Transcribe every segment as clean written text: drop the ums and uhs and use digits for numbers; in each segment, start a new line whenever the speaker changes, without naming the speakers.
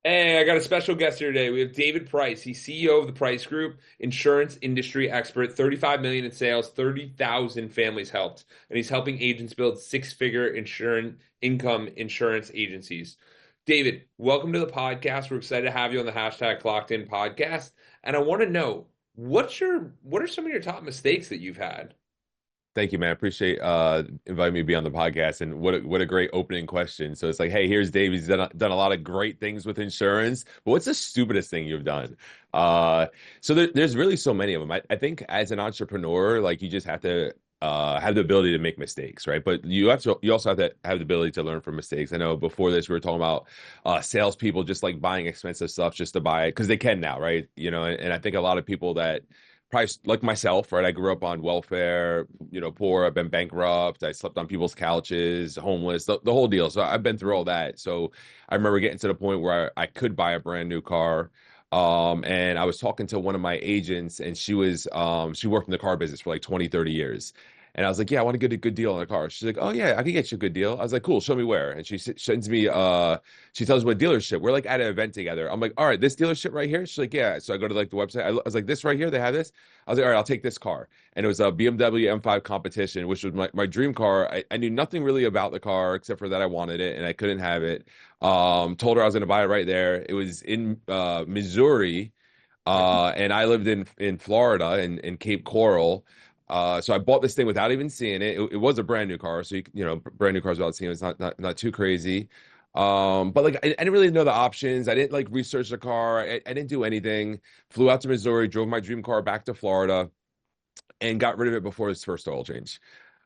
Hey, I got a special guest here today. We have David Price. He's CEO of the Price Group, insurance industry expert, 35 million in sales, 30,000 families helped, and he's helping agents build six-figure insurance income insurance agencies. David, welcome to the podcast. We're excited to have you on the hashtag Clockedin podcast. And I want to know what are some of your top mistakes that you've had?
Thank you, man. I appreciate inviting me to be on the podcast. And what a great opening question. So it's like, hey, here's Dave. He's done a lot of great things with insurance. But what's the stupidest thing you've done? There's really so many of them. I think as an entrepreneur, like you just have to have the ability to make mistakes, right? But you also have to have the ability to learn from mistakes. I know before this we were talking about salespeople just like buying expensive stuff just to buy it because they can now, right? And I think a lot of people that probably like myself, right? I grew up on welfare, poor. I've been bankrupt. I slept on people's couches, homeless, the whole deal. So I've been through all that. So I remember getting to the point where I could buy a brand new car. And I was talking to one of my agents, and she worked in the car business for like 20, 30 years. And I was like, yeah, I want to get a good deal on a car. She's like, oh yeah, I can get you a good deal. I was like, cool, show me where. And sends me she tells me what dealership. We're like at an event together. I'm like, all right, this dealership right here. She's like, yeah. So I go to like the website. I was like, this right here, they have this. I was like, all right, I'll take this car. And it was a BMW M5 competition, which was my dream car. I knew nothing really about the car except for that I wanted it and I couldn't have it. Told her I was gonna buy it right there. It was in Missouri. And I lived in Florida in Cape Coral. So I bought this thing without even seeing it. It was a brand new car, so brand new cars without seeing it, it's not too crazy. But like I didn't really know the options. I didn't like research the car. I didn't do anything. Flew out to Missouri, drove my dream car back to Florida, and got rid of it before his first oil change.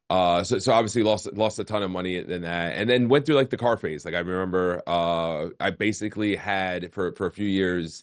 So obviously lost a ton of money in that, and then went through like the car phase. Like I remember, I basically had for a few years.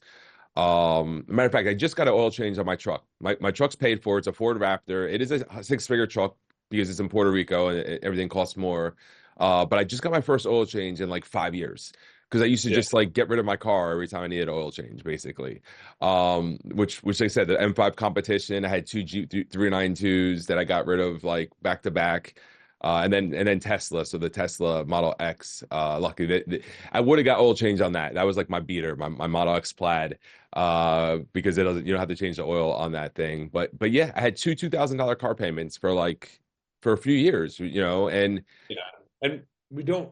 Matter of fact, I just got an oil change on my truck. My truck's paid for. It's a Ford Raptor. It is a six-figure truck because it's in Puerto Rico and everything costs more. But I just got my first oil change in like 5 years because I used to
Yeah.
just like get rid of my car every time I needed oil change, basically. Which like I said, the M5 competition, I had two Jeep 392s that I got rid of like back to back. And then Tesla, so the Tesla Model X. Luckily, I would have got oil change on that. That was like my beater, my Model X Plaid, because it doesn't you don't have to change the oil on that thing. But yeah, I had $2,000 car payments for a few years, and
Yeah. And we don't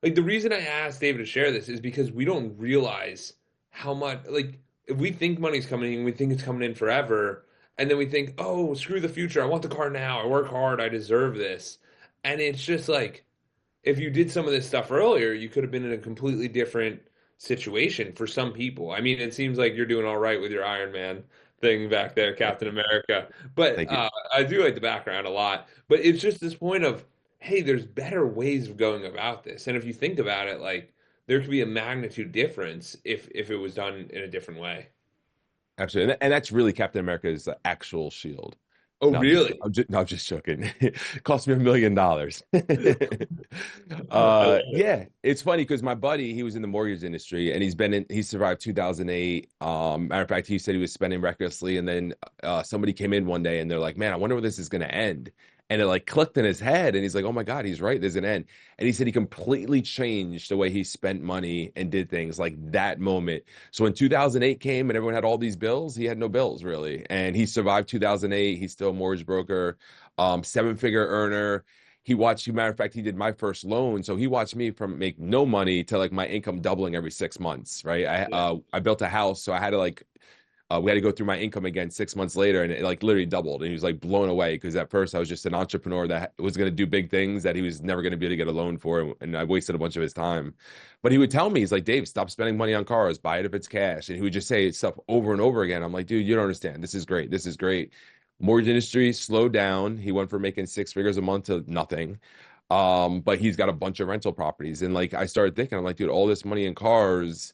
like the reason I asked David to share this is because we don't realize how much like if we think money's coming in, we think it's coming in forever, and then we think, oh, screw the future. I want the car now. I work hard. I deserve this. And it's just like if you did some of this stuff earlier, you could have been in a completely different situation for some people. I mean, it seems like you're doing all right with your Iron Man thing back there, Captain America. But
thank you.
I do like the background a lot. But it's just this point of, hey, there's better ways of going about this. And if you think about it, like there could be a magnitude difference if it was done in a different way.
Absolutely, and that's really Captain America's actual shield.
Oh,
No,
really?
I'm just joking. It cost me $1 million.
I love it.
Yeah, it's funny because my buddy, he was in the mortgage industry and he survived 2008. Matter of fact, he said he was spending recklessly, and then somebody came in one day and they're like, "Man, I wonder where this is going to end." And it like clicked in his head, and he's like, "Oh my God, he's right. There's an end." And he said he completely changed the way he spent money and did things like that moment. So when 2008 came and everyone had all these bills, he had no bills really. And he survived 2008. He's still a mortgage broker, seven-figure earner. Matter of fact, he did my first loan. So he watched me from make no money to like my income doubling every 6 months, right?
Yeah.
I built a house, so I had to like we had to go through my income again 6 months later, and it like literally doubled. And he was like blown away because at first I was just an entrepreneur that was going to do big things that he was never going to be able to get a loan for, and I wasted a bunch of his time. But he would tell me, he's like, Dave, stop spending money on cars, buy it if it's cash. And he would just say stuff over and over again. I'm like, dude, you don't understand. This is great. This is great. Mortgage industry slowed down. He went from making six figures a month to nothing. But he's got a bunch of rental properties. And like I started thinking, I'm like, dude, all this money in cars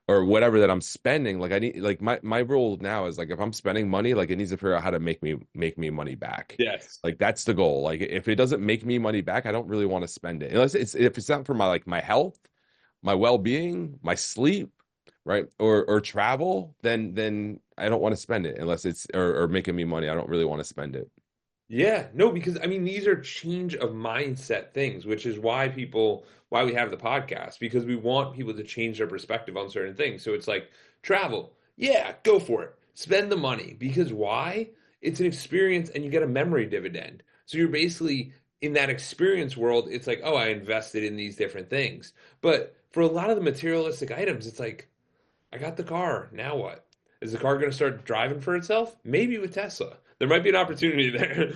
or whatever that I'm spending, like I need like my rule now is like if I'm spending money, like it needs to figure out how to make me money back.
Yes.
Like that's the goal. Like if it doesn't make me money back, I don't really want to spend it. Unless it's if it's not for my like my health, my well-being, my sleep, right? Or travel, then I don't want to spend it unless it's or making me money. I don't really want to spend it.
Yeah, no, because I mean these are change of mindset things, which is why we have the podcast, because we want people to change their perspective on certain things. So it's like travel. Yeah, go for it. Spend the money because why? It's an experience and you get a memory dividend. So you're basically in that experience world, it's like, oh, I invested in these different things. But for a lot of the materialistic items, it's like I got the car. Now what? Is the car going to start driving for itself? Maybe with Tesla. There might be an opportunity there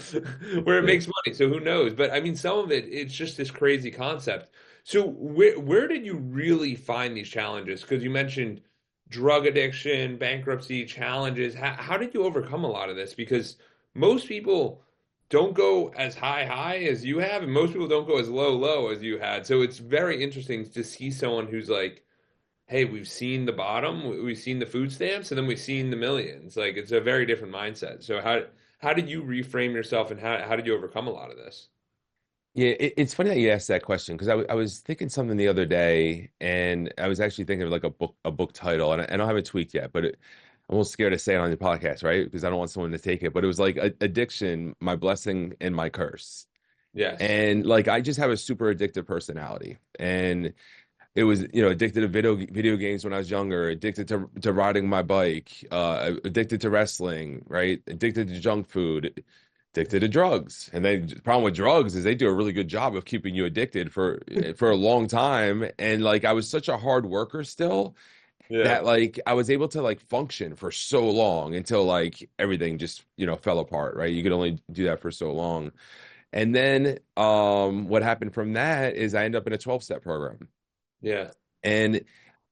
where it
Yeah.
makes money. So who knows? But I mean, some of it, it's just this crazy concept. So where did you really find these challenges? Because you mentioned drug addiction, bankruptcy challenges. How did you overcome a lot of this? Because most people don't go as high as you have, and most people don't go as low as you had. So it's very interesting to see someone who's like, hey, we've seen the bottom, we've seen the food stamps, and then we've seen the millions. Like it's a very different mindset. So how did you reframe yourself, and how did you overcome a lot of this?
Yeah, it's funny that you asked that question because I was thinking something the other day, and I was actually thinking of like a book title, and I don't have it tweaked yet, but I'm a little scared to say it on the podcast, right? Because I don't want someone to take it. But it was like addiction, my blessing and my curse.
Yes.
And like I just have a super addictive personality, and it was addicted to video games when I was younger, addicted to riding my bike, addicted to wrestling, right? Addicted to junk food, addicted to drugs. And then the problem with drugs is they do a really good job of keeping you addicted for a long time. And like I was such a hard worker still
Yeah.
that like I was able to like function for so long until like everything just fell apart, right? You could only do that for so long. And then what happened from that is I ended up in a 12-step program.
Yeah.
And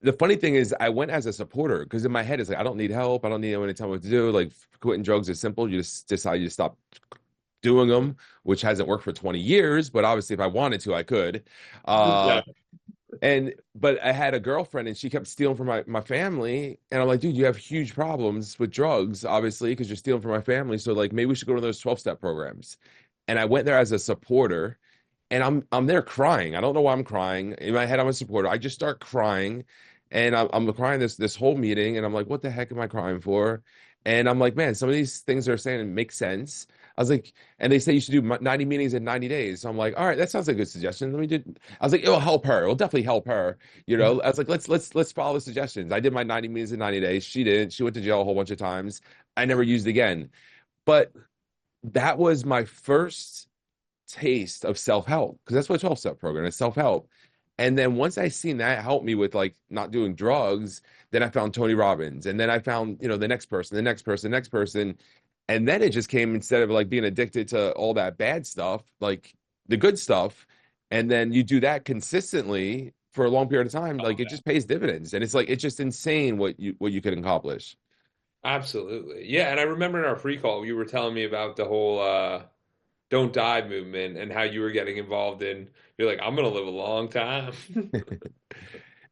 the funny thing is, I went as a supporter because in my head, it's like, I don't need help. I don't need anyone to tell me what to do. Like, quitting drugs is simple. You just decide you stop doing them, which hasn't worked for 20 years. But obviously, if I wanted to, I could.
Yeah.
But I had a girlfriend and she kept stealing from my family. And I'm like, dude, you have huge problems with drugs, obviously, because you're stealing from my family. So, like, maybe we should go to those 12-step programs. And I went there as a supporter and I'm there crying. I don't know why I'm crying. In my head, I'm a supporter. I just start crying, and I'm crying this whole meeting, and I'm like, what the heck am I crying for? And I'm like, man, some of these things they're saying make sense. I was like, and they say you should do 90 meetings in 90 days. So I'm like, all right, that sounds like a good suggestion. Let me do. I was like, it'll help her. It'll definitely help her. I was like, let's follow the suggestions. I did my 90 meetings in 90 days. She didn't. She went to jail a whole bunch of times. I never used again. But that was my first taste of self-help because that's what 12-step program is, self-help. And then once I seen that help me with like not doing drugs, then I found Tony Robbins, and then I found the next person, the next person, the next person. And then it just came, instead of like being addicted to all that bad stuff, like the good stuff. And then you do that consistently for a long period of time, like it just pays dividends. And it's like it's just insane what you can accomplish.
Absolutely. Yeah, and I remember in our pre-call you were telling me about the whole don't die movement and how you were getting involved in you're like, I'm gonna live a long time.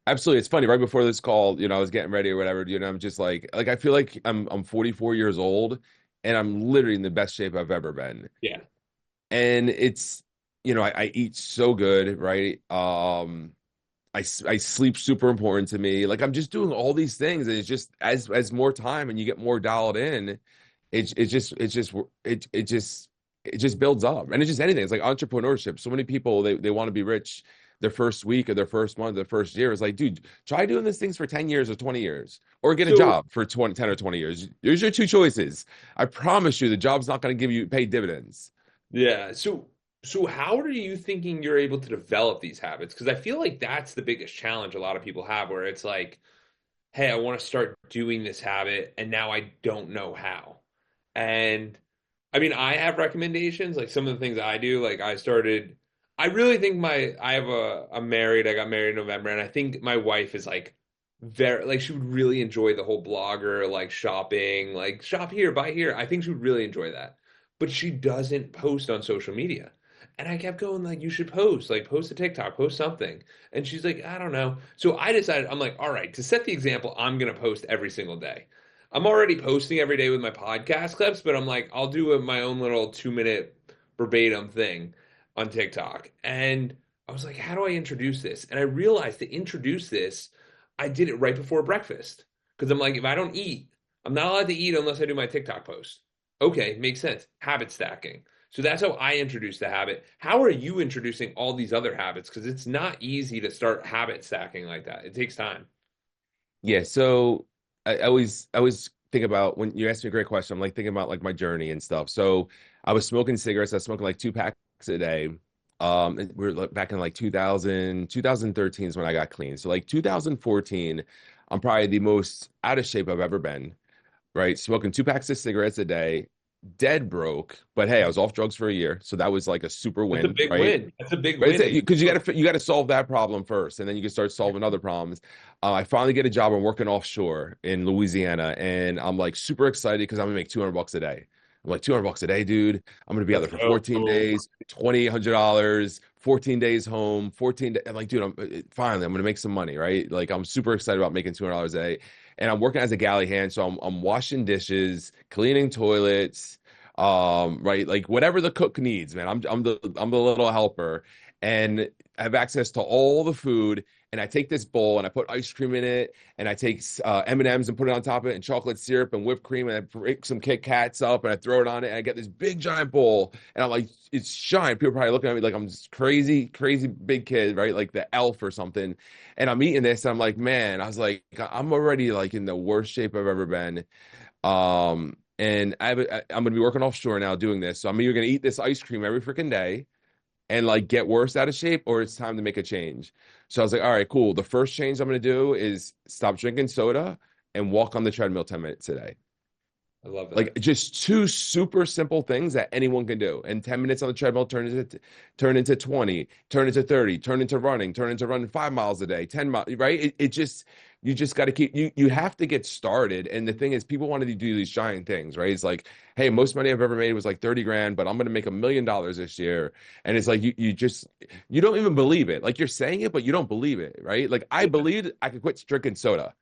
Absolutely. It's funny. Right before this call, I was getting ready or whatever, I'm just like I feel like I'm 44 years old and I'm literally in the best shape I've ever been.
Yeah.
And it's, I eat so good, right? I sleep super important to me. Like I'm just doing all these things, and it's just as more time and you get more dialed in, it just builds up. And it's just anything. It's like entrepreneurship. So many people they want to be rich their first week or their first month, their first year. It's like, dude, try doing these things for 10 years or 20 years, or get a
So
job for 10 or 20 years. There's your two choices. I promise you the job's not going to give you paid dividends.
yeah. So how are you thinking you're able to develop these habits? Because I feel like that's the biggest challenge a lot of people have, where it's like, hey, I want to start doing this habit, and now I don't know how. And I mean, I have recommendations, like some of the things I do. Like I really think I'm married. I got married in November, and I think my wife is like very, like she would really enjoy the whole blogger, like shopping, like shop here, buy here. I think she would really enjoy that. But she doesn't post on social media. And I kept going, like, you should post, like, post a TikTok, post something. And she's like, I don't know. So I decided, I'm like, all right, to set the example, I'm going to post every single day. I'm already posting every day with my podcast clips, but I'm like, I'll do my own little 2 minute verbatim thing on TikTok. And I was like, how do I introduce this? And I realized to introduce this, I did it right before breakfast. Because I'm like, if I don't eat, I'm not allowed to eat unless I do my TikTok post. Okay, makes sense. Habit stacking. So that's how I introduced the habit. How are you introducing all these other habits? Because it's not easy to start habit stacking like that. It takes time.
Yeah, so I always think about when you ask me a great question, I'm like thinking about like my journey and stuff. So I was smoking cigarettes. I was smoking like two packs a day. We're like back in like 2013 is when I got clean. So like 2014, I'm probably the most out of shape I've ever been, right? Smoking two packs of cigarettes a day, dead broke. But hey, I was off drugs for a year, so that was like a super
That's a
win,
big
right?
win. That's a big
Right,
win. If
because
you,
you got to solve that problem first, and then you can start solving other problems. I finally get a job. I'm working offshore in Louisiana, and I'm like super excited because I'm gonna make $200 a day. I'm like $200 a day, dude. I'm gonna be out
let's
there for 14
go.
days, $2,800, 14 days home, 14. I'm like, dude, finally I'm gonna make some money, right? Like I'm super excited about making $200 a day, and I'm working as a galley hand, so I'm washing dishes, cleaning toilets, right, like whatever the cook needs, man. I'm the little helper and I have access to all the food. And I take this bowl and I put ice cream in it, and I take M&Ms and put it on top of it, and chocolate syrup and whipped cream, and I break some Kit Kats up and I throw it on it, and I get this big giant bowl, and I'm like, it's giant. People are probably looking at me like I'm this crazy, crazy big kid, right? Like the elf or something. And I'm eating this, and I'm like, man, I was like, I'm already like in the worst shape I've ever been. And I'm gonna be working offshore now doing this, so I'm either gonna eat this ice cream every freaking day and like get worse out of shape, or it's time to make a change. So I was like, all right, cool. The first change I'm going to do is stop drinking soda and walk on the treadmill 10 minutes a day.
I love
Like
that.
just two super simple things that anyone can do. And 10 minutes on the treadmill turn into 20, turn into 30, turn into running 5 miles a day, 10 miles, right? It just you just got to keep you have to get started. And the thing is, people wanted to do these giant things, right? It's like, hey, most money I've ever made was like 30 grand, but I'm gonna make $1 million this year. And it's like you don't even believe it. Like you're saying it, but you don't believe it, right? Like I
Yeah.
believed I could quit drinking soda.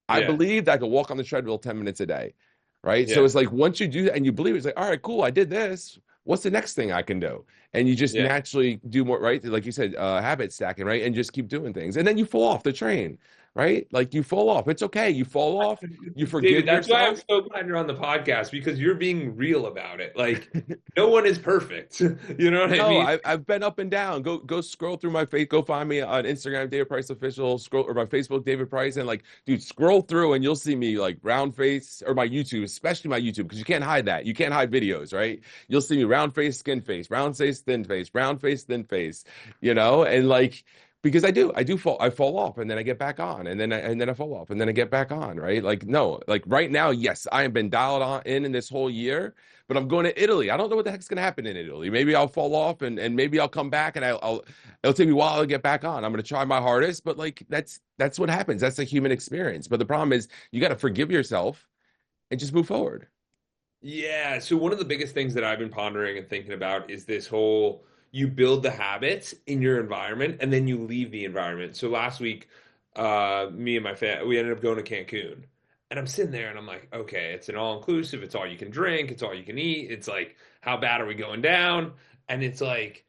I
Yeah.
believed I could walk on the treadmill 10 minutes a day. Right. So
Yeah.
it's like once you do that and you believe it, it's like, all right, cool, I did this. What's the next thing I can do? And you just
Yeah.
naturally do more, right? Like you said, habit stacking, right? And just keep doing things. And then you fall off the train, right? Like you fall off. It's okay. You fall off, you
David,
forgive
that's why I'm
yourself.
so glad you're on the podcast because you're being real about it. Like, no one is perfect. You know what I
No,
mean?
I've been up and down. Go scroll through my face. Go find me on Instagram, David Price Official. Scroll or my Facebook, David Price, and like, dude, scroll through and you'll see me like round face or my YouTube, especially my YouTube, because you can't hide that. You can't hide videos, right? You'll see me round face, skin face, round face, thin face, round face, thin face, and like because I fall off and then I get back on and then I fall off and then I get back on, right? Like no, like right now, yes, I have been dialed on in this whole year, but I'm going to Italy. I don't know what the heck's going to happen in Italy. Maybe I'll fall off and maybe I'll come back and it'll take me a while to get back on. I'm going to try my hardest, but like that's what happens. That's a human experience. But the problem is you got to forgive yourself and just move forward.
Yeah. So one of the biggest things that I've been pondering and thinking about is this whole you build the habits in your environment and then you leave the environment. So last week, me and my family, we ended up going to Cancun. And I'm sitting there and I'm like, okay, it's an all-inclusive, it's all you can drink, it's all you can eat. It's like, how bad are we going down? And it's like,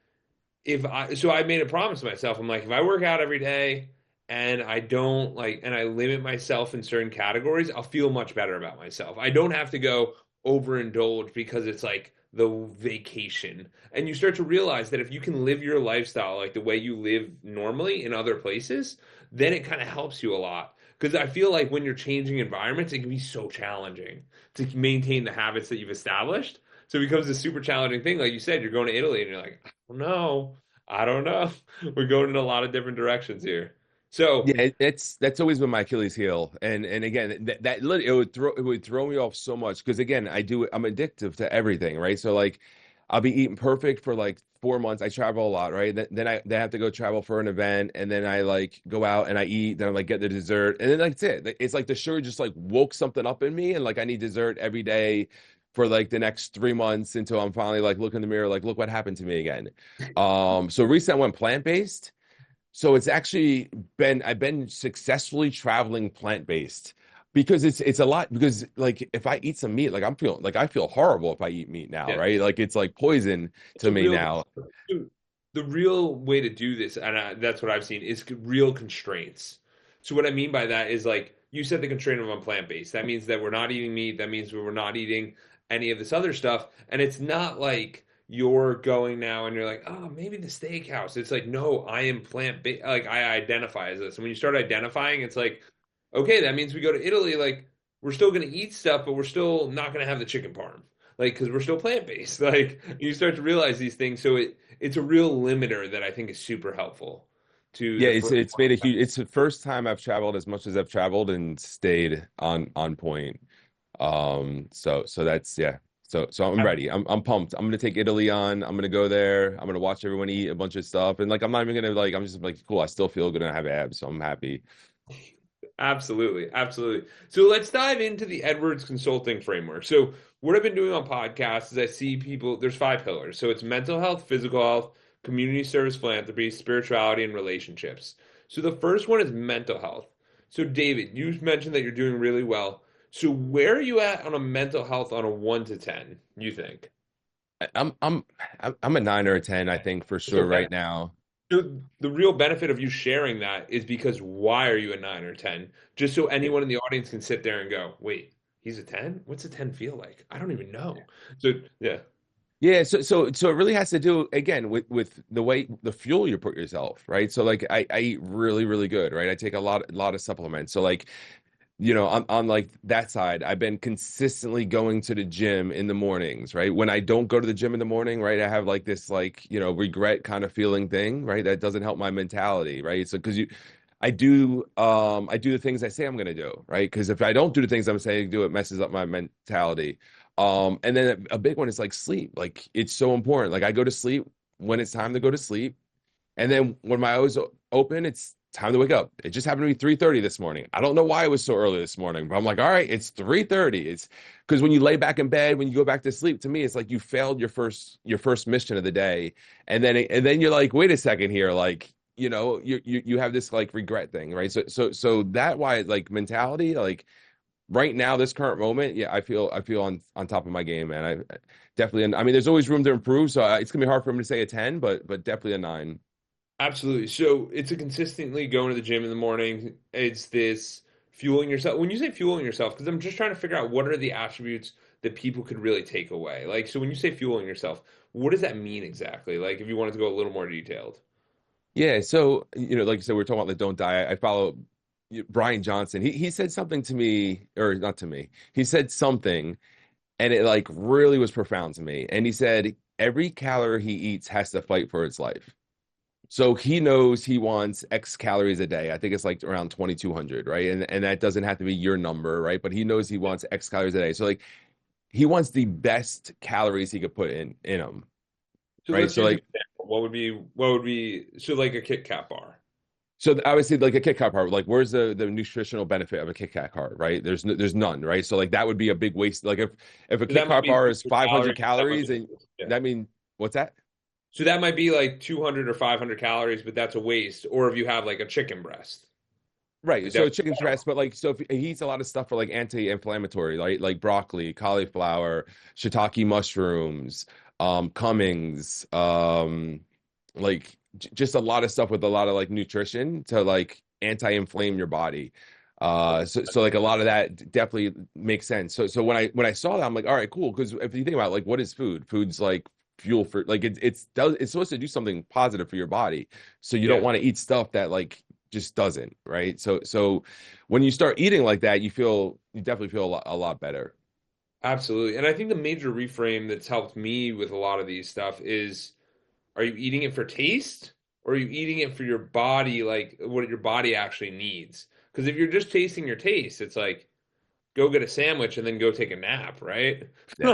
so I made a promise to myself. I'm like, if I work out every day and I don't like, and I limit myself in certain categories, I'll feel much better about myself. I don't have to go overindulge because it's like the vacation. And you start to realize that if you can live your lifestyle like the way you live normally in other places, then it kind of helps you a lot. Because I feel like when you're changing environments, it can be so challenging to maintain the habits that you've established. So it becomes a super challenging thing. Like you said, you're going to Italy and you're like, I don't know. I don't know. We're going in a lot of different directions here. So,
Yeah, that's always been my Achilles heel, and again it would throw me off so much because again I'm addictive to everything, right? So like I'll be eating perfect for like 4 months. I travel a lot, right? Then I have to go travel for an event, and then I like go out and I eat. Then I like get the dessert, and then that's it. It's like the sugar just like woke something up in me, and like I need dessert every day for like the next 3 months until I'm finally like look in the mirror, like look what happened to me again. So recently I went plant-based. So it's actually been I've been successfully traveling plant-based because it's a lot because like if I eat some meat, like I feel horrible if I eat meat now,
yeah,
right? Like it's like poison
it's
to
a
me
real
now.
the real way to do this, and that's what I've seen, is real constraints. So what I mean by that is like you set the constraint of on plant-based. That means that we're not eating meat. That means we're not eating any of this other stuff. And it's not like you're going now and you're like, oh, maybe the steakhouse. It's like, no, I am plant-based. Like I identify as this. And when you start identifying, it's like, okay, that means we go to Italy. Like we're still going to eat stuff, but we're still not going to have the chicken parm. Like because we're still plant-based. Like you start to realize these things. So it's a real limiter that I think is super helpful to
Yeah,
the
it's
first
it's made a
one.
huge. It's the first time I've traveled as much as I've traveled and stayed on point. So that's yeah. So I'm ready. I'm pumped. I'm gonna take Italy on. I'm gonna go there. I'm gonna watch everyone eat a bunch of stuff, and like I'm not even gonna like. I'm just like cool. I still feel good and I have abs, so I'm happy.
Absolutely, absolutely. So let's dive into the Edwards consulting framework. So what I've been doing on podcasts is I see people, there's five pillars. So it's mental health, physical health, community service, philanthropy, spirituality, and relationships. So the first one is mental health. So David, you mentioned that you're doing really well. So where are you at on a mental health on a 1 to 10, you think?
I- I'm I'm I'm a 9 or a 10, I think for
It's
sure
okay.
right now.
So the real benefit of you sharing that is because why are you a 9 or 10? Just so anyone in the audience can sit there and go, wait, he's a 10? What's a 10 feel like? I don't even know. So yeah,
Yeah, so it really has to do again with the way the fuel you put yourself, right? So like I eat really good, right? I take a lot of supplements. So like on like that side, I've been consistently going to the gym in the mornings, right? When I don't go to the gym in the morning, right, I have like this like, regret kind of feeling thing, right? That doesn't help my mentality, right? So because I do the things I say I'm going to do, right? Because if I don't do the things I'm saying to do, it messes up my mentality. And then a big one is like sleep. Like it's so important. Like I go to sleep when it's time to go to sleep. And then when my eyes open, it's time to wake up. It just happened to be 3:30 this morning. I don't know why it was so early this morning, but I'm like, all right, it's 3:30. It's because when you lay back in bed, when you go back to sleep, to me, it's like you failed your first mission of the day. And then you're like, wait a second here, like, you have this like regret thing, right? So that why like mentality, like right now, this current moment, yeah, I feel on top of my game, man. I definitely, I mean, there's always room to improve, so it's gonna be hard for me to say a 10, but definitely a 9.
absolutely. So it's a consistently going to the gym in the morning. It's this fueling yourself. When you say fueling yourself, because I'm just trying to figure out what are the attributes that people could really take away. Like, so when you say fueling yourself, what does that mean exactly? Like, if you wanted to go a little more detailed.
Yeah, so like you said, we're talking about the don't die. I follow Brian Johnson. He said something to me, or not to me. He said something, and it like really was profound to me. And he said every calorie he eats has to fight for its life. So he knows he wants X calories a day. I think it's like around 2,200, right? And that doesn't have to be your number, right? But he knows he wants X calories a day. So like he wants the best calories he could put in him,
So
right?
let's
So
use an
like
example. What would be so like a Kit Kat bar?
So obviously, like a Kit Kat bar, like where's the nutritional benefit of a Kit Kat bar, right? There's none, right? So like that would be a big waste. Like if a
So
Kit
that might
Kat
be
bar is
200
500
calories. That might
calories,
be
and
yeah.
that mean what's that?
So that might be like 200 or 500 calories, but that's a waste. Or if you have like a chicken breast,
Right.
like that
So
would be
chicken
better.
breast, but like so if he eats a lot of stuff for like anti-inflammatory, like broccoli, cauliflower, shiitake mushrooms, Cummings, like just a lot of stuff with a lot of like nutrition to like anti-inflame your body. So like a lot of that definitely makes sense. So when I saw that, I'm like, all right, cool. Because if you think about it, like what is food? Food's like fuel for like it's supposed to do something positive for your body. So you don't
Yeah,
want to eat stuff that like just doesn't, right? So when you start eating like that, you definitely feel a lot better.
absolutely. And I think the major reframe that's helped me with a lot of these stuff is, are you eating it for taste or are you eating it for your body, like what your body actually needs? Because if you're just tasting your taste, it's like, go get a sandwich and then go take a nap, right?
Yeah.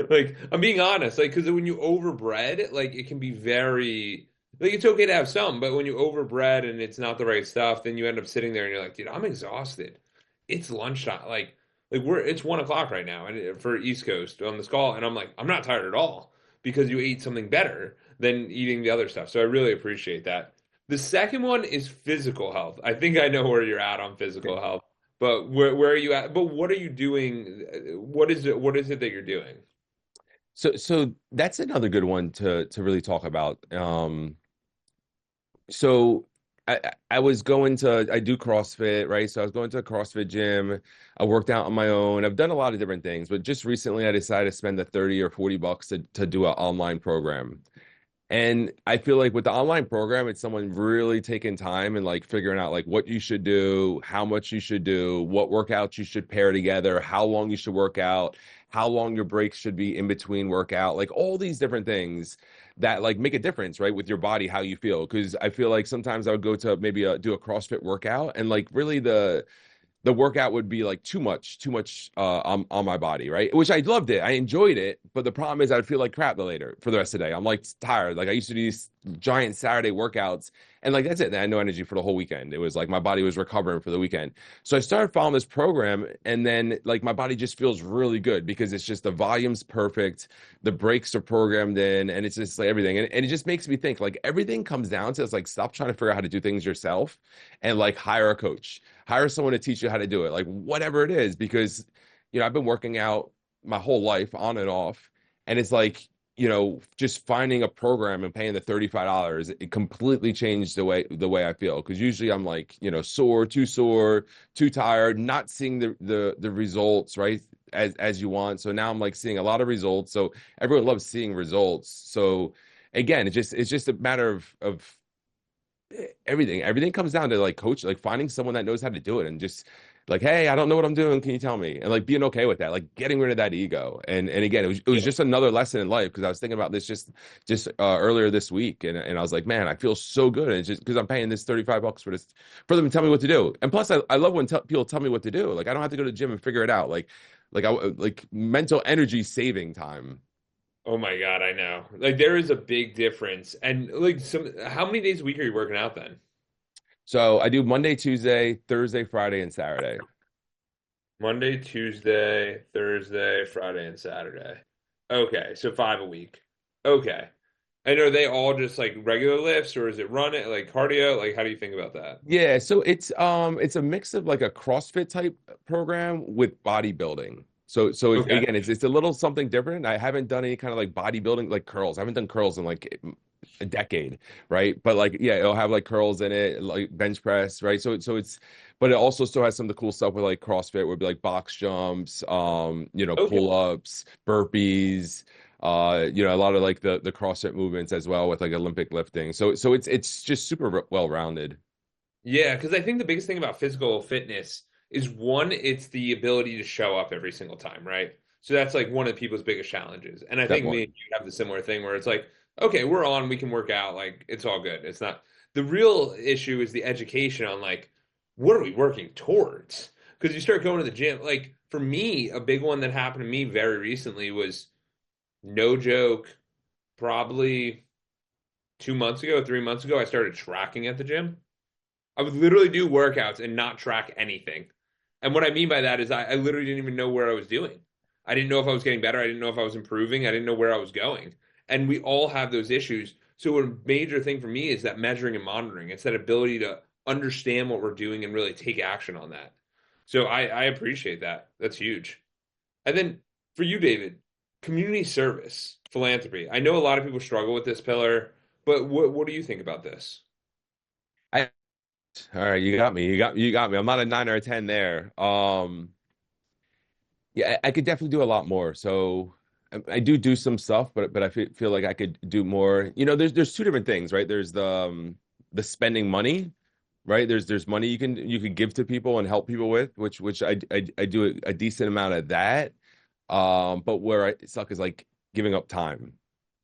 Like I'm being honest, like because when you overbread, like it can be very like it's okay to have some, but when you overbread and it's not the right stuff, then you end up sitting there and you're like, dude, I'm exhausted. It's lunchtime, like it's 1 o'clock right now, and for East Coast on this call, and I'm like, I'm not tired at all because you ate something better than eating the other stuff. So I really appreciate that. The second one is physical health. I think I know where you're at on physical health. But where are you at? But what are you doing? What is it? What is it that you're doing?
So that's another good one to really talk about. So I was going to I do CrossFit, right? So I was going to a CrossFit gym. I worked out on my own. I've done a lot of different things, but just recently I decided to spend the 30 or $40 to do an online program. And I feel like with the online program, it's someone really taking time and like figuring out like what you should do, how much you should do, what workouts you should pair together, how long you should work out, how long your breaks should be in between workout, like all these different things that like make a difference, right, with your body, how you feel. Because I feel like sometimes I would go to maybe do a CrossFit workout and like really the workout would be like too much on my body, right? Which I loved it. I enjoyed it. But the problem is I'd feel like crap the later for the rest of the day. I'm like tired. Like I used to do these giant Saturday workouts and like that's it. And I had no energy for the whole weekend. It was like my body was recovering for the weekend. So I started following this program and then like my body just feels really good because it's just the volume's perfect. The breaks are programmed in and it's just like everything. And it just makes me think like everything comes down to it's like stop trying to figure out how to do things yourself and like hire a coach, hire someone to teach you how to do it, like whatever it is, because I've been working out my whole life on and off, and it's like just finding a program and paying the $35, it completely changed the way I feel. Because usually I'm like sore, too tired, not seeing the results right as you want. So now I'm like seeing a lot of results. So everyone loves seeing results. So again, it's just a matter of everything comes down to like coach, like finding someone that knows how to do it and just like, hey, I don't know what I'm doing, can you tell me? And like being okay with that, like getting rid of that ego. And again, it was
Yeah.
just another lesson in life because I was thinking about this just earlier this week, and I was like, man, I feel so good. And it's just because I'm paying this $35 for this for them to tell me what to do. And plus I love when people tell me what to do. Like I don't have to go to the gym and figure it out. Like I like mental energy saving time.
Oh my God, I know. Like there is a big difference. And like how many days a week are you working out then?
So I do Monday, Tuesday, Thursday, Friday, and Saturday.
Monday, Tuesday, Thursday, Friday, and Saturday. Okay, so 5 a week. Okay. And are they all just like regular lifts or is it run it like cardio? Like how do you think about that?
Yeah, so it's a mix of like a CrossFit type program with bodybuilding. So
Okay.
again, it's a little something different. I haven't done any kind of like bodybuilding like curls. I haven't done curls in like a decade, right? But like yeah, it'll have like curls in it, like bench press, right? So it's but it also still has some of the cool stuff with like CrossFit would be like box jumps,
Okay.
pull-ups, burpees, a lot of like the CrossFit movements as well with like Olympic lifting. So it's just super well-rounded.
Yeah, because I think the biggest thing about physical fitness is one, it's the ability to show up every single time, right? So that's like one of people's biggest challenges. And I think me
Definitely.
and you have the similar thing where it's like, okay, we're on, we can work out, like it's all good. It's not the real issue is the education on like, what are we working towards? Because you start going to the gym, like for me, a big one that happened to me very recently was no joke, probably 2 months ago, 3 months ago, I started tracking at the gym. I would literally do workouts and not track anything. And what I mean by that is I literally didn't even know where I was doing. I didn't know if I was getting better. I didn't know if I was improving. I didn't know where I was going. And we all have those issues. So a major thing for me is that measuring and monitoring. It's that ability to understand what we're doing and really take action on that. So I appreciate that. That's huge. And then for you, David, community service, philanthropy. I know a lot of people struggle with this pillar, but what do you think about this?
I, all right, you got me. You got me. I'm not a 9 or a 10 there. Yeah, I could definitely do a lot more. So I do some stuff, but I feel like I could do more. There's two different things, right? There's the spending money, right? There's money you can give to people and help people with, which I do a decent amount of that. But where I suck is like giving up time,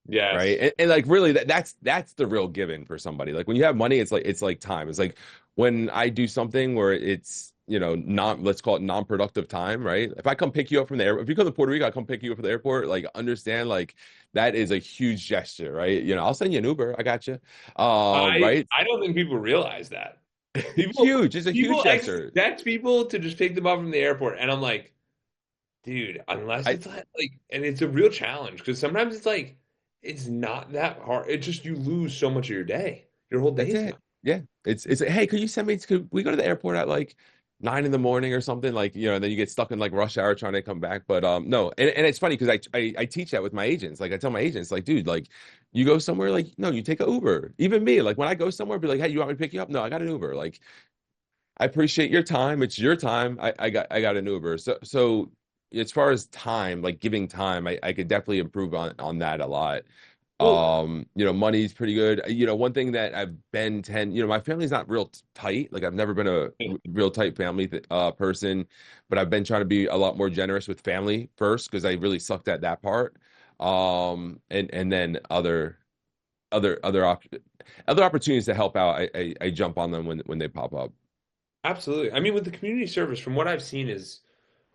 right?
Yes.
And like really that's the real giving for somebody. Like when you have money, it's like time. It's like when I do something where it's not, let's call it non-productive time, right? If I come pick you up from the airport, if you come to Puerto Rico, I come pick you up from the airport, like understand like that is a huge gesture, right? I'll send you an Uber, I got you.
I
Right?
I don't think people realize that. People
Huge, it's a huge
people
gesture.
expect people to just pick them up from the airport, and I'm like, dude, unless
I
it's like, and it's a real challenge because sometimes it's like it's not that hard. It's just you lose so much of your day. Your whole
That's
day's gone.
it. Yeah. It's hey, could you send me could we go to the airport at like 9 in the morning or something? Like, and then you get stuck in like rush hour trying to come back. But no, and it's funny because I teach that with my agents. Like I tell my agents, like, dude, like You go somewhere like, no, you take an Uber. Even me, like when I go somewhere, be like, hey, you want me to pick you up? No, I got an Uber. Like, I appreciate your time. It's your time. I got an Uber. So as far as time, like giving time, I could definitely improve on that a lot.
Well,
Money's pretty good. One thing that I've been my family's not real tight. Like I've never been a real tight family person, but I've been trying to be a lot more generous with family first because I really sucked at that part. And then other other opportunities to help out, I jump on them when they pop up.
absolutely. I mean, with the community service, from what I've seen, is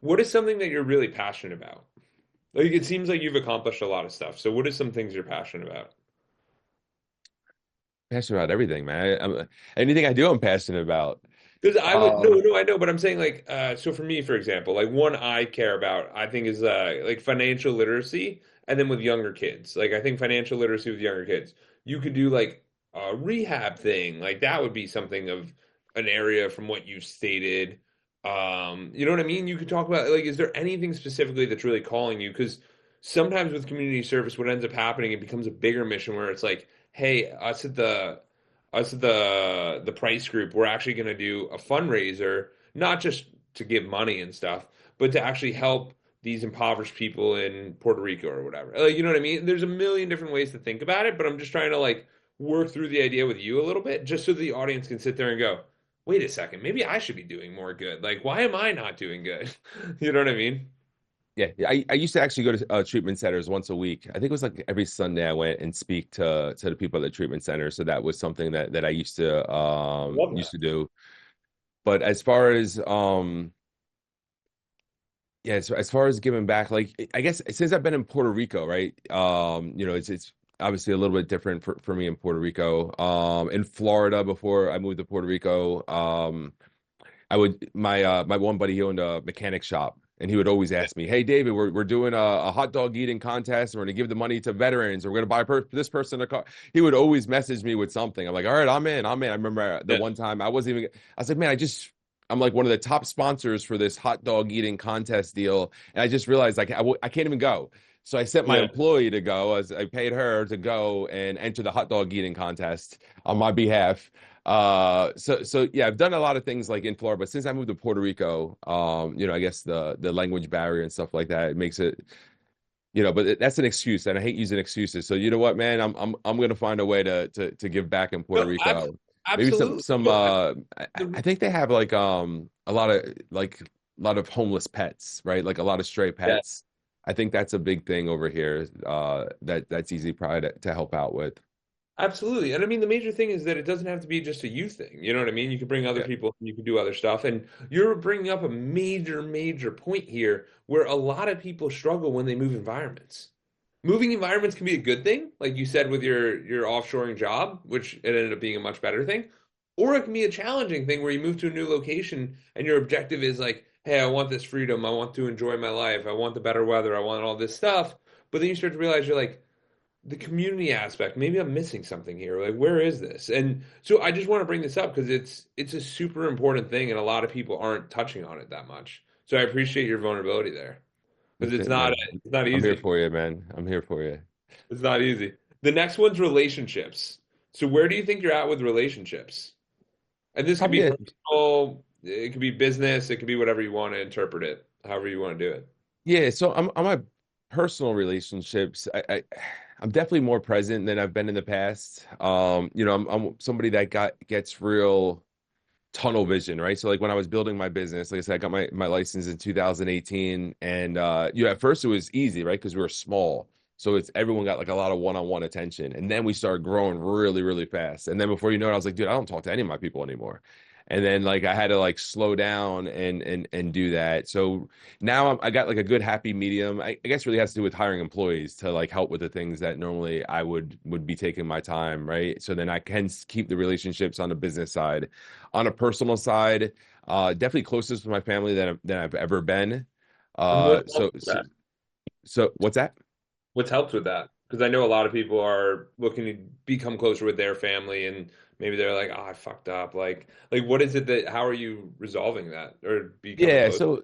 what is something that you're really passionate about? Like, it seems like you've accomplished a lot of stuff. So, what are some things you're passionate about?
Passionate about everything, man. Anything I do, I'm passionate about.
Because I would no,
Um,
no, I know, but I'm saying like so for me, for example, like one I care about, I think is like financial literacy, and then with younger kids, like I think financial literacy with younger kids, you could do like a rehab thing, like that would be something of an area from what you've stated. You know what I mean? You could talk about like, is there anything specifically that's really calling you? Because sometimes with community service, what ends up happening, it becomes a bigger mission where it's like, hey, us at the price group, we're actually going to do a fundraiser, not just to give money and stuff, but to actually help these impoverished people in Puerto Rico or whatever. Like, you know what I mean? There's a million different ways to think about it, but I'm just trying to like work through the idea with you a little bit, just so the audience can sit there and go, wait a second, maybe I should be doing more good. Like, why am I not doing good? You know what I mean?
yeah, I used to actually go to treatment centers once a week. I think it was like every Sunday I went and speak to the people at the treatment center. So that was something that I
Love
used
that.
to do. But as far as yeah, as far as giving back, like I guess since I've been in Puerto Rico, right? It's obviously a little bit different for me in Puerto Rico. In Florida before I moved to Puerto Rico, I would my one buddy, he owned a mechanic shop, and he would always ask me, "Hey David, we're doing a hot dog eating contest, and we're gonna give the money to veterans, or we're gonna buy this person a car." He would always message me with something. I'm like, "All right, I'm in, I'm in." I remember the
Yeah.
one time I was like, "Man, I'm like one of the top sponsors for this hot dog eating contest deal," and I just realized like I can't even go. So I sent my
Yeah.
employee to go, as I paid her to go and enter the hot dog eating contest on my behalf. So yeah, I've done a lot of things like in Florida, but since I moved to Puerto Rico, I guess the language barrier and stuff like that, it makes it, but that's an excuse, and I hate using excuses. So you know what, man, I'm gonna find a way to give back in Puerto
No,
Rico. Maybe
absolutely.
some
No,
I think they have like a lot of homeless pets, right? Like a lot of stray
yeah.
pets. I think that's a big thing over here, that's easy probably to help out with.
Absolutely. And I mean, the major thing is that it doesn't have to be just a you thing. You know what I mean? You can bring other
Yeah.
people, you can do other stuff. And you're bringing up a major, major point here where a lot of people struggle when they move environments. Moving environments can be a good thing, like you said with your offshoring job, which it ended up being a much better thing. Or it can be a challenging thing where you move to a new location and your objective is like, hey, I want this freedom. I want to enjoy my life. I want the better weather. I want all this stuff. But then you start to realize you're like, the community aspect, maybe I'm missing something here. Like, where is this? And so I just want to bring this up because it's a super important thing, and a lot of people aren't touching on it that much. So I appreciate your vulnerability there because
That's it, man.
it's not
I'm here
easy.
for you, man. I'm here for you.
It's not easy. The next one's relationships. So where do you think you're at with relationships? And this could be
Probably
personal, it could be business, it could be whatever you want to interpret it, however you want to do it.
Yeah, so I'm my personal relationships. I'm definitely more present than I've been in the past. I'm somebody that gets real tunnel vision, right? So like when I was building my business, like I said, I got my license in 2018, and at first it was easy, right? Because we were small. So it's everyone got like a lot of one-on-one attention. And then we started growing really, really fast. And then before you know it, I was like, dude, I don't talk to any of my people anymore. And then like I had to like slow down and do that. So now I got like a good happy medium. I guess really has to do with hiring employees to like help with the things that normally I would be taking my time, right? So then I can keep the relationships on the business side. On a personal side, definitely closest with my family than I've ever been.
And what
Uh, so
helped with
so
that?
so what's that?
What's helped with that? Because I know a lot of people are looking to become closer with their family, and maybe they're like, "Oh, I fucked up." Like what is it that? How are you resolving that or becoming
Yeah,
close?
so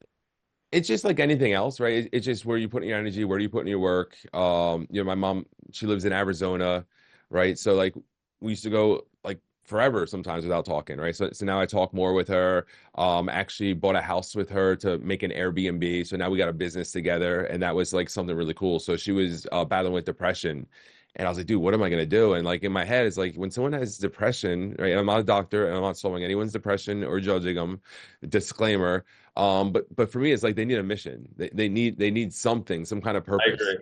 it's just like anything else, right? It's just where you put your energy, where do you put in your work. My mom, she lives in Arizona, right? So like we used to go like forever sometimes without talking, right? So now I talk more with her. Actually bought a house with her to make an Airbnb. So now we got a business together, and that was like something really cool. So she was battling with depression. And I was like, dude, what am I gonna do? And like in my head, it's like when someone has depression, right? And I'm not a doctor, and I'm not solving anyone's depression or judging them. Disclaimer. But for me, it's like they need a mission. They need something, some kind of
I
purpose.
agree.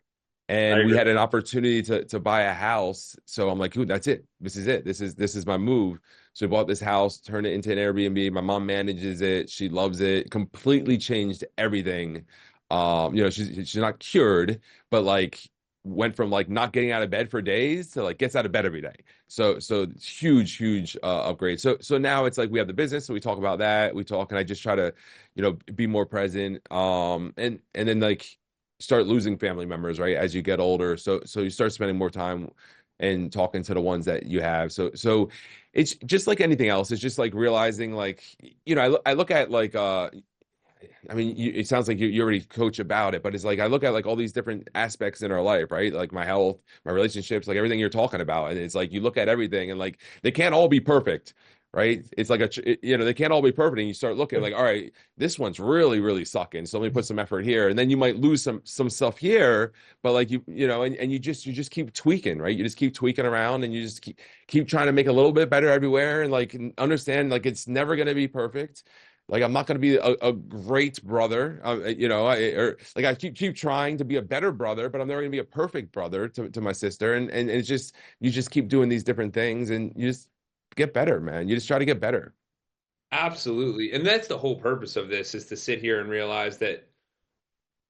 I
And we
agree.
had an opportunity to buy a house. So I'm like, ooh, that's it. This is it. This is my move. So we bought this house, turned it into an Airbnb. My mom manages it. She loves it. Completely changed everything. She's not cured, but like went from like not getting out of bed for days to like gets out of bed every day. So it's huge upgrade. So now it's like we have the business, so we talk about that. We talk, and I just try to, be more present. And then like start losing family members, right, as you get older. So you start spending more time and talking to the ones that you have. So it's just like anything else. It's just like realizing like, I look at like I mean, it sounds like you already coach about it, but it's like I look at like all these different aspects in our life, right? Like my health, my relationships, like everything you're talking about, and it's like you look at everything, and like they can't all be perfect, right? It's like they can't all be perfect, and you start looking like, all right, this one's really sucking, so let me put some effort here, and then you might lose some stuff here, but like and you just keep tweaking, right? You just keep tweaking around, and you just keep trying to make a little bit better everywhere, and like understand like it's never going to be perfect. Like I'm not going to be a great brother, or like I keep trying to be a better brother, but I'm never going to be a perfect brother to my sister. And it's just you just keep doing these different things, and you just get better, man. You just try to get better.
Absolutely. And that's the whole purpose of this is to sit here and realize that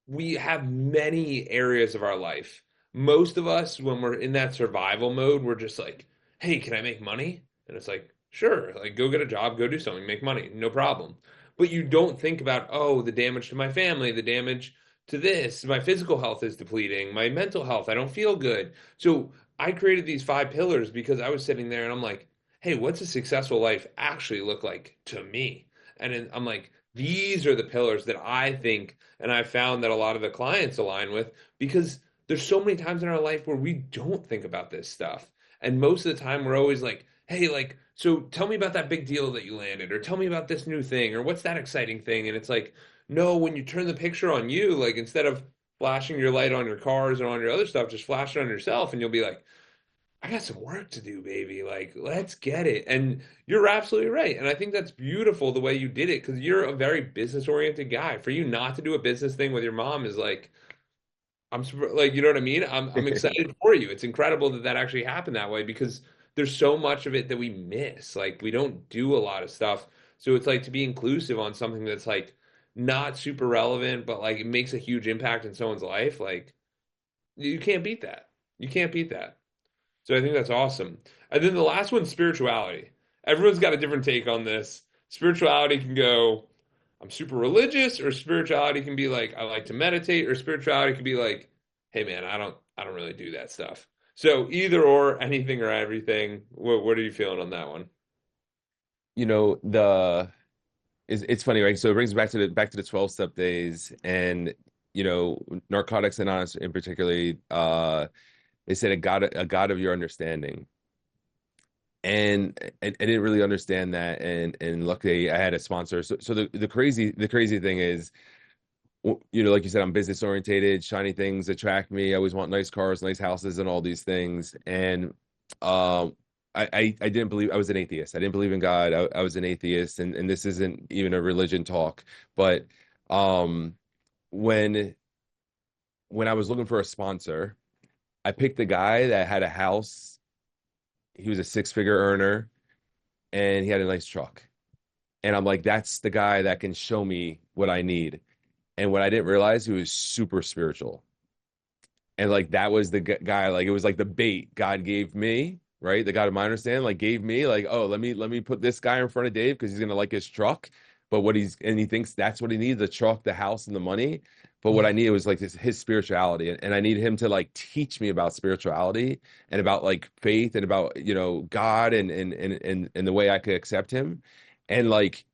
we have many areas of our life. Most of us, when we're in that survival mode, we're just like, hey, can I make money? And it's like, sure, like go get a job, go do something, make money, no problem. But you don't think about, oh, the damage to my family, the damage to this, my physical health is depleting, my mental health, I don't feel good. So I created these 5 pillars because I was sitting there and I'm like, hey, what's a successful life actually look like to me? And then I'm like, these are the pillars that I think and I found that a lot of the clients align with because there's so many times in our life where we don't think about this stuff. And most of the time we're always like, hey, like, so tell me about that big deal that you landed, or tell me about this new thing, or what's that exciting thing? And it's like, no, when you turn the picture on you, like instead of flashing your light on your cars and on your other stuff, just flash it on yourself and you'll be like, I got some work to do, baby. Like, let's get it. And you're absolutely right. And I think that's beautiful the way you did it because you're a very business oriented guy. For you not to do a business thing with your mom is like, like, you know what I mean? I'm excited for you. It's incredible that that actually happened that way because there's so much of it that we miss. Like, we don't do a lot of stuff. So it's like to be inclusive on something that's like not super relevant, but like it makes a huge impact in someone's life. Like, you can't beat that. You can't beat that. So I think that's awesome. And then the last one's spirituality. Everyone's got a different take on this. Spirituality can go, I'm super religious, or spirituality can be like, I like to meditate, or spirituality can be like, hey man, I don't really do that stuff. So either or, anything or everything. What are you feeling on that one?
You know, the it's funny, right? So it brings me back to the 12 step days, and Narcotics Anonymous in particularly, they said a God of your understanding. And I didn't really understand that, and luckily I had a sponsor. So the crazy thing is, like you said, I'm business orientated. Shiny things attract me. I always want nice cars, nice houses, and all these things. And um, I didn't believe. I was an atheist. I didn't believe in God. I was an atheist, and this isn't even a religion talk. But um, when when I was looking for a sponsor, I picked a guy that had a house. He was a six-figure earner, and he had a nice truck. And I'm like, that's the guy that can show me what I need. And what I didn't realize, he was super spiritual. And like that was the guy, like it was like the bait God gave me, right? The God of my understanding, like gave me, like, oh, let me put this guy in front of Dave because he's gonna like his truck. But he thinks that's what he needs, the truck, the house, and the money. But what I needed was like his spirituality. And I need him to like teach me about spirituality and about like faith and about God and the way I could accept him. And like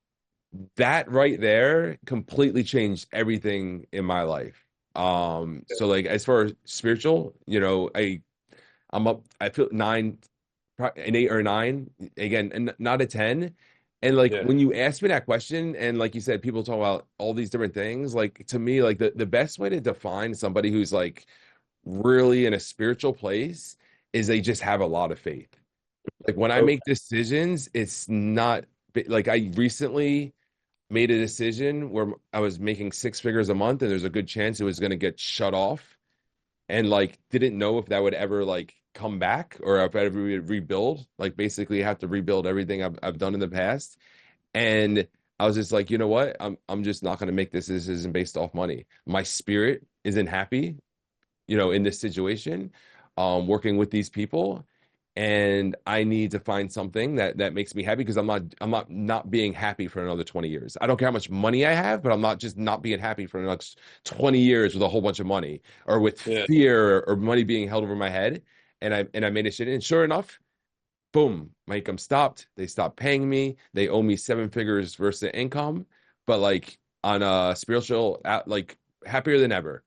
that right there completely changed everything in my life. So like as far as spiritual, I'm up, I feel an 8 or 9 again, and not a 10. And like
Yeah.
when you ask me that question, and like you said, people talk about all these different things, like to me, like the best way to define somebody who's like really in a spiritual place is they just have a lot of faith. Like when I
Okay.
make decisions, it's not like I recently made a decision where I was making 6 figures a month and there's a good chance it was going to get shut off, and like didn't know if that would ever like come back or if I ever rebuild, like basically have to rebuild everything I've done in the past. And I was just like, you know what? I'm just not going to make this decision based off money. My spirit isn't happy, in this situation, working with these people. And I need to find something that makes me happy because I'm not being happy for another 20 years. I don't care how much money I have, but I'm not being happy for the next 20 years with a whole bunch of money or with
Yeah.
fear or money being held over my head. And I made a shit. And sure enough, boom, my income stopped. They stopped paying me. They owe me 7 figures versus the income, but like on a spiritual, like happier than ever,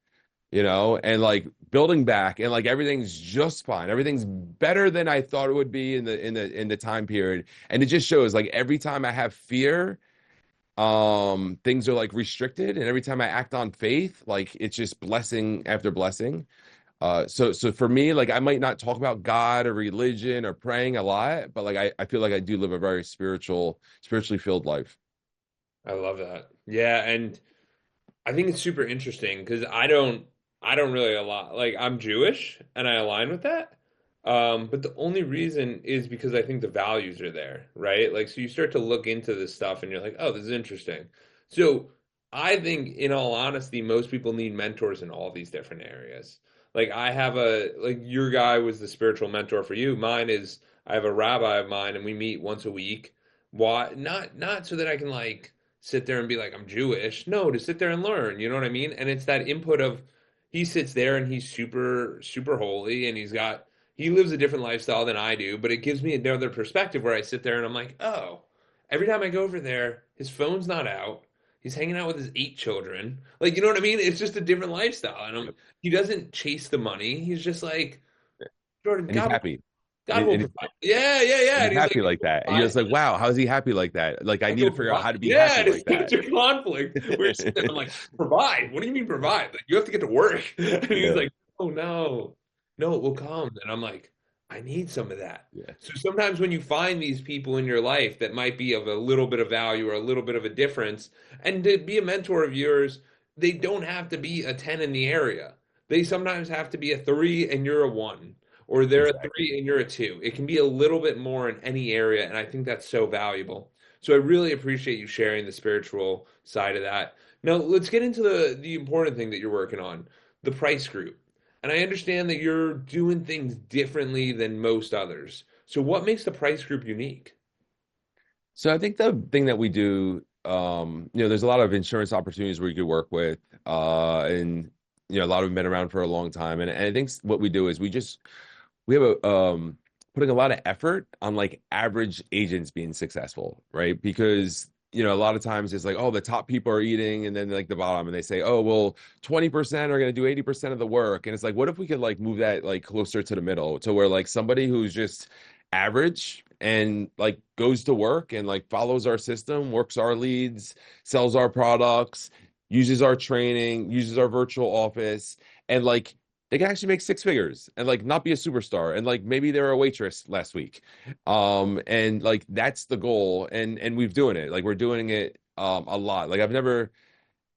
and like building back and like everything's just fine. Everything's better than I thought it would be in the time period. And it just shows like every time I have fear, things are like restricted. And every time I act on faith, like it's just blessing after blessing. So for me, like I might not talk about God or religion or praying a lot, but like I feel like I do live a very spiritually filled life.
I love that. Yeah, and I think it's super interesting because I don't really a lot like I'm Jewish and I align with that. But the only reason is because I think the values are there, right? Like so you start to look into this stuff and you're like, oh, this is interesting. So I think in all honesty, most people need mentors in all these different areas. Like I have like your guy was the spiritual mentor for you. Mine is I have a rabbi of mine and we meet once a week. Why not so that I can like sit there and be like, I'm Jewish. No, to sit there and learn. You know what I mean? And it's that input of he sits there and he's super, super holy and he lives a different lifestyle than I do, but it gives me another perspective where I sit there and I'm like, oh, every time I go over there, his phone's not out. He's hanging out with his 8 children. Like, you know what I mean? It's just a different lifestyle. And
Yep.
he doesn't chase the money. He's just like, Jordan,
And he's
God,
happy.
God
And,
will
and
provide. Yeah, yeah, yeah.
and
And
he's
he's like,
happy like that. And you're
provide.
just like, wow, how is he happy like that? Like I
Like
need to
he'll
figure out
provide.
how to be
Yeah,
happy
and
like
it's
that.
such a conflict. We're sitting there, I'm like, provide. What do you mean provide? Like you have to get to work. And he's
Yeah.
like, oh no, no, it will come. And I'm like, I need some of that.
Yeah.
So sometimes when you find these people in your life that might be of a little bit of value or a little bit of a difference, and to be a mentor of yours, they don't have to be a 10 in the area. They sometimes have to be a 3 and you're a 1, or they're a
Exactly.
3 and you're a 2. It can be a little bit more in any area, and I think that's so valuable. So I really appreciate you sharing the spiritual side of that. Now let's get into the important thing that you're working on, the price group. And I understand that you're doing things differently than most others. So what makes the price group unique?
So I think the thing that we do, there's a lot of insurance opportunities where you could work with, and a lot of them been around for a long time. And I think what we do is we have a putting a lot of effort on like average agents being successful, right? Because a lot of times it's like, oh, the top people are eating, and then like the bottom, and they say, oh, well, 20% are going to do 80% of the work, and it's like, what if we could like move that like closer to the middle, to where like somebody who's just average and like goes to work and like follows our system, works our leads, sells our products, uses our training, uses our virtual office, and like they can actually make 6 figures and like not be a superstar, and like maybe they were a waitress last week, and like that's the goal. And we've doing it, like we're doing it a lot. Like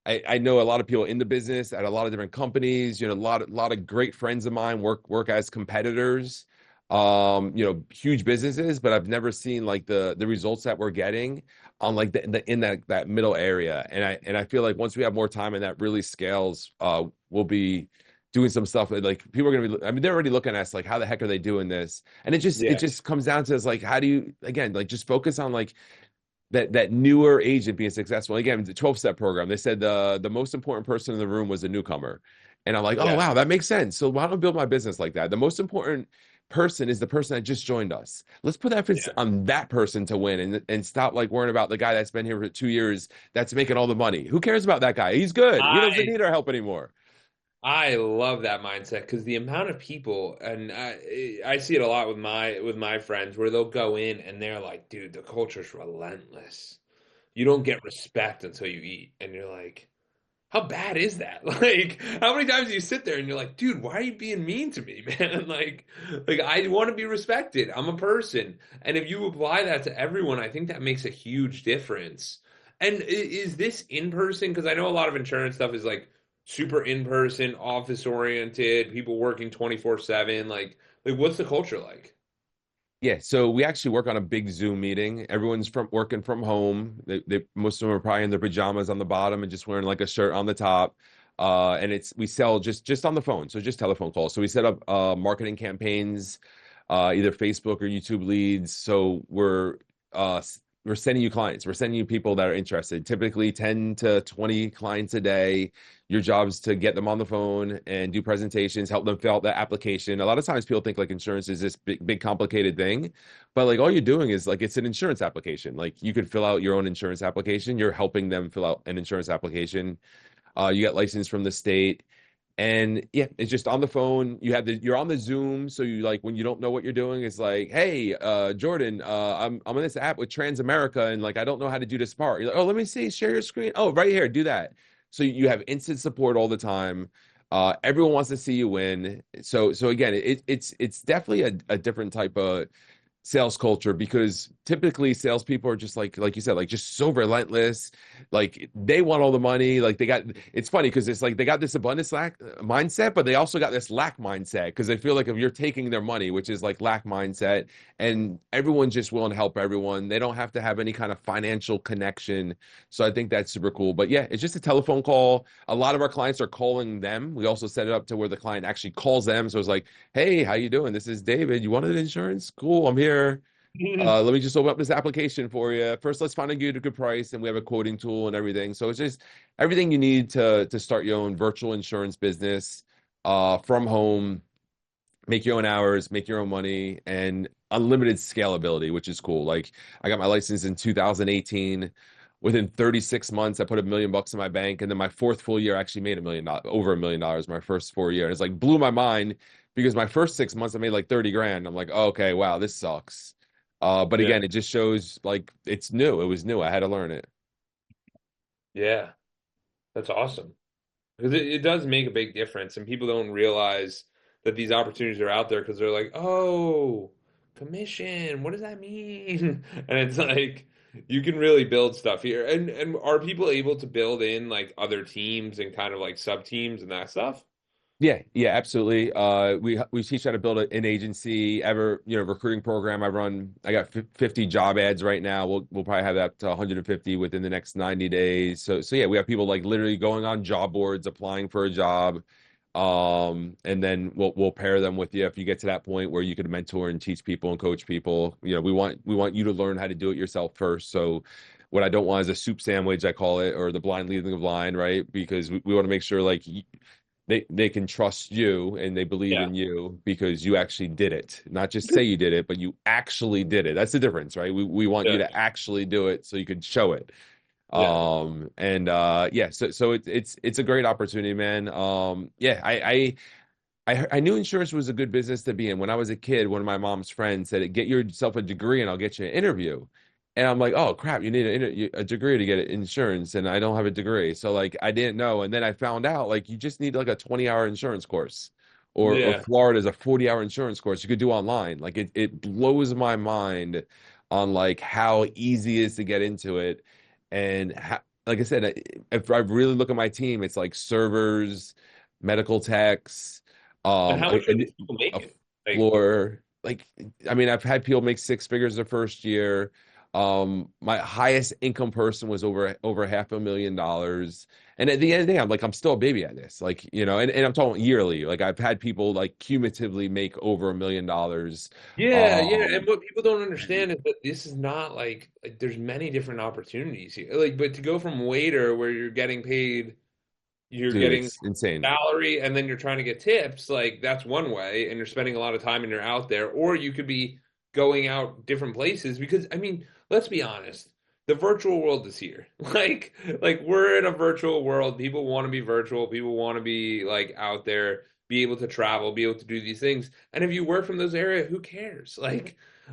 I know a lot of people in the business at a lot of different companies. A lot of great friends of mine work as competitors, huge businesses, but I've never seen like the results that we're getting on like in that middle area. And I feel like once we have more time and that really scales, we'll be doing some stuff that, like, people are gonna be. I mean, they're already looking at us like, how the heck are they doing this? And it
Yeah,
just comes down to, is like, how do you, again, like, just focus on like that newer agent being successful. Again, the 12-step program, they said the most important person in the room was a newcomer. And I'm like, oh
yeah,
wow, that makes sense. So why don't I build my business like that? The most important person is the person that just joined us. Let's put that emphasis
Yeah.
on that person to win and stop like worrying about the guy that's been here for 2 years that's making all the money. Who cares about that guy? He's good. He doesn't
I
need our help anymore.
I love that mindset because the amount of people, and I see it a lot with my friends where they'll go in and they're like, dude, the culture's relentless. You don't get respect until you eat, and you're like, how bad is that? Like, how many times do you sit there and you're like, dude, why are you being mean to me, man? Like I want to be respected. I'm a person. And if you apply that to everyone, I think that makes a huge difference. And is this in person? Because I know a lot of insurance stuff is like super in person, office oriented, people working 24/7. Like what's the culture like?
Yeah, so we actually work on a big Zoom meeting. Everyone's from working from home. Most of them are probably in their pajamas on the bottom and just wearing like a shirt on the top. And it's we sell just on the phone, so just telephone calls. So we set up marketing campaigns, either Facebook or YouTube leads. So we're sending you clients. We're sending you people that are interested. Typically 10 to 20 clients a day. Your job is to get them on the phone and do presentations, help them fill out the application. A lot of times people think like insurance is this big complicated thing, but like all you're doing is like it's an insurance application. Like you could fill out your own insurance application. You're helping them fill out an insurance application. You get licensed from the state. And yeah, it's just on the phone. You're on the Zoom, so you like when you don't know what you're doing, it's like, hey, Jordan, I'm on this app with Transamerica, and like I don't know how to do this part. You're like, oh, let me see, share your screen. Oh, right here, do that. So you have instant support all the time. Everyone wants to see you win. So again, it's definitely a different type of sales culture because typically salespeople are just like you said, like just so relentless. Like they want all the money. Like it's funny because it's like they got this abundance lack mindset, but they also got this lack mindset because they feel like if you're taking their money, which is like lack mindset, and everyone's just willing to help everyone. They don't have to have any kind of financial connection. So I think that's super cool. But yeah, it's just a telephone call. A lot of our clients are calling them. We also set it up to where the client actually calls them. So it's like, hey, how you doing? This is David. You wanted insurance? Cool, I'm here. Let me just open up this application for you. First, let's find a good price, and we have a quoting tool and everything. So it's just everything you need to start your own virtual insurance business from home, make your own hours, make your own money, and unlimited scalability, which is cool. Like I got my license in 2018. Within 36 months, I put $1 million in my bank, and then my fourth full year I actually made $1 million, over $1 million my first 4 year. And it's like blew my mind because my first 6 months I made like 30 grand. I'm like, oh, okay, wow, this sucks. But
Yeah.
again, it just shows like it's new. It was new. I had to learn it.
Yeah. That's awesome. Because it does make a big difference, and people don't realize that these opportunities are out there because they're like, oh, commission, what does that mean? And it's like you can really build stuff here. And are people able to build in like other teams and kind of like sub teams and that stuff?
Yeah, absolutely. We teach how to build an agency, recruiting program. I got 50 job ads right now. We'll probably have that to 150 within the next 90 days. So yeah, we have people like literally going on job boards, applying for a job. And then we'll pair them with you if you get to that point where you could mentor and teach people and coach people. You know, we want you to learn how to do it yourself first. So what I don't want is a soup sandwich, I call it, or the blind leading the blind, right? Because we want to make sure like they can trust you and they believe
Yeah.
in you because you actually did it. Not just say you did it, but you actually did it. That's the difference, right? We want you
Yeah.
to actually do it so you can show it.
Yeah.
And yeah, so it's a great opportunity, man. Yeah, I knew insurance was a good business to be in. When I was a kid, one of my mom's friends said, "Get yourself a degree and I'll get you an interview." And I'm like, "Oh crap, you need a degree to get insurance, and I don't have a degree." So like I didn't know, and then I found out like you just need like a 20-hour insurance course, or
Yeah.
Florida's a 40-hour insurance course you could do online. Like it blows my mind on like how easy it is to get into it, and how, like I said, if I really look at my team, it's like servers, medical techs
And how much are these people
a
making? Like,
floor. Like, I mean, I've had people make six figures the first year. My highest income person was over $500,000. And at the end of the day, I'm like, I'm still a baby at this. Like, and I'm talking yearly. Like I've had people like cumulatively make over $1 million.
yeah, yeah.
Um,
And what people don't understand is that this is not like there's many different opportunities here. Like, but to go from waiter where you're getting paid you're
Dude,
getting
it's insane.
salary and then you're trying to get tips, like that's one way, and you're spending a lot of time and you're out there, or you could be going out different places because I mean, let's be honest, the virtual world is here. Like we're in a virtual world. People want to be virtual. People want to be like out there, be able to travel, be able to do these things. And if you work from those areas, who cares?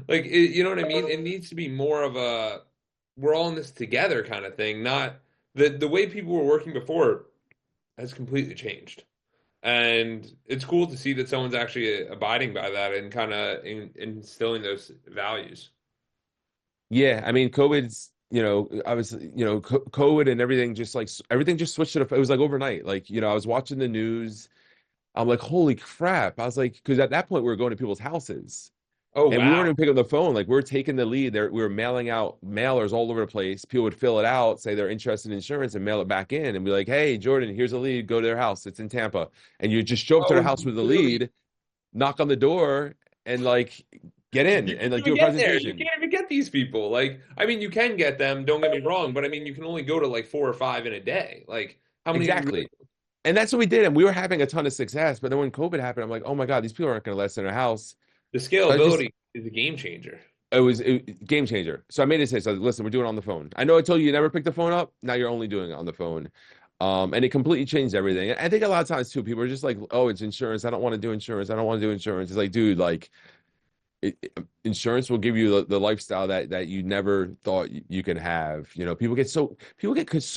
You know what I mean? It needs to be more of a we're all in this together kind of thing, not the way people were working before has completely changed. And it's cool to see that someone's actually abiding by that and kind of instilling those values.
Yeah, I mean, COVID's, I was, COVID and everything just like everything just switched it up. It was like overnight. Like, I was watching the news. I'm like, holy crap. I was like, because at that point we were going to people's houses.
Oh,
And we weren't
wow.
even picking up the phone. Like we were taking the lead there. We were mailing out mailers all over the place. People would fill it out, say they're interested in insurance, and mail it back in, and be like, "Hey, Jordan, here's a lead. Go to their house. It's in Tampa." And you just show up to their
Oh,
house
you
with the
literally,
lead, knock on the door, and like get in
you
and
can't
like do
even
a
get there. You
presentation.
can't even get these people. Like, I mean, you can get them, don't get me wrong, but I mean, you can only go to like four or five in a day. Like, how many do you really,
Exactly. And that's what we did, and we were having a ton of success. But then when COVID happened, I'm like, "Oh my God, these people aren't going to let us in their house."
the
So I just
scalability is a game changer.
game changer. So I made it say, so listen, we're doing it on the phone. I know I told you you never pick the phone up. Now you're only doing it on the phone. And it completely changed everything. And I think a lot of times too, people are just like, oh, it's insurance. I don't want to do insurance. I don't want to do insurance. It's like, dude, like insurance will give you the lifestyle that you never thought you can have. People get so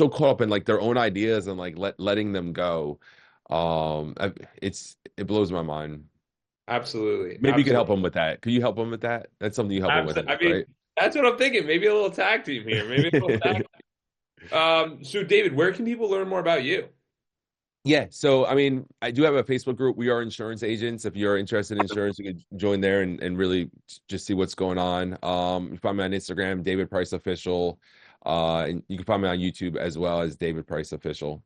caught up in like their own ideas and like letting them go. It blows my mind.
Absolutely.
Maybe you could help
Absolutely.
them with that. Could you help them with that? That's something you help them with,
Absolutely. I mean,
right?
that's what I'm thinking. Maybe a little tag team here. Maybe a little tag. So David, where can people learn more about you?
Yeah, so I mean, I do have a Facebook group. We are insurance agents. If you're interested in insurance, you can join there and really just see what's going on. You can find me on Instagram, David Price Official. And you can find me on YouTube as well as David Price Official.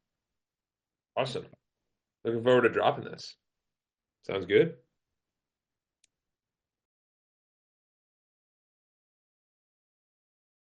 Awesome. Looking forward to dropping this. Sounds good.